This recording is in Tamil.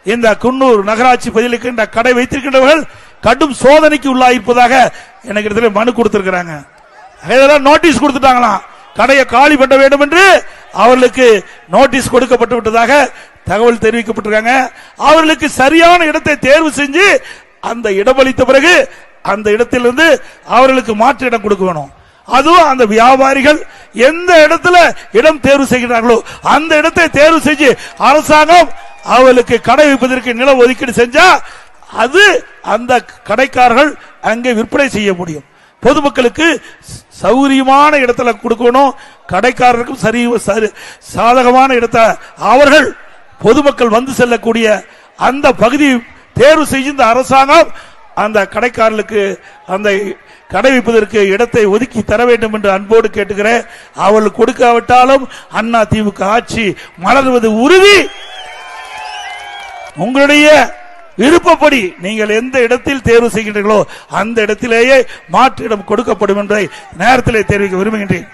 இந்த குன்னூர் நகராட்சி பகுதியில் கடை வைத்திருக்கின்றவர்கள் கடும் சோதனைக்கு உள்ளாயிருப்பதாக எனக்கு இடத்துல மனு கொடுத்திருக்கிறாங்க. இதெல்லாம் நோட்டீஸ் கொடுத்துட்டாங்களாம். கடையை காலி பண்ண வேண்டும் என்று அவர்களுக்கு நோட்டீஸ் கொடுக்கப்பட்டு விட்டதாக தகவல் தெரிவிக்கப்பட்டிருக்காங்க. அவர்களுக்கு சரியான இடத்தை தேர்வு செஞ்சு அந்த இடமளித்த பிறகு அந்த இடத்திலிருந்து அவர்களுக்கு மாற்று இடம் கொடுக்க வேணும். அதுவும் அந்த வியாபாரிகள் எந்த இடத்துல இடம் தேர்வு செய்கிறார்களோ அந்த இடத்தை தேர்வு செஞ்சு அரசாங்கம் அவர்களுக்கு கடை வைப்பதற்கு நில ஒதுக்கீடு செஞ்சா அது அந்த கடைக்காரர்கள் அங்கே விற்பனை செய்ய முடியும். பொதுமக்களுக்கு சௌகரியமான இடத்துல கொடுக்கணும். கடைக்காரருக்கும் சரி சாதகமான இடத்தை அவர்கள் பொதுமக்கள் வந்து செல்லக்கூடிய அந்த பகுதி தேர்வு செய்த அரசாங்கம் அந்த கடைக்காரர்களுக்கு அந்த கடை வைப்பதற்கு இடத்தை ஒதுக்கி தர வேண்டும் என்று அன்போடு கேட்டுக்கிறேன். அவர்கள் கொடுக்காவிட்டாலும் அண்ணா திமுக ஆட்சி மலர்வது உறுதி. உங்களுடைய விருப்பப்படி நீங்கள் எந்த இடத்தில் தேர்வு செய்கின்றீர்களோ அந்த இடத்திலேயே மாற்று இடம் கொடுக்கப்படும் என்பதை நேரத்திலே தெரிவிக்க விரும்புகின்றேன்.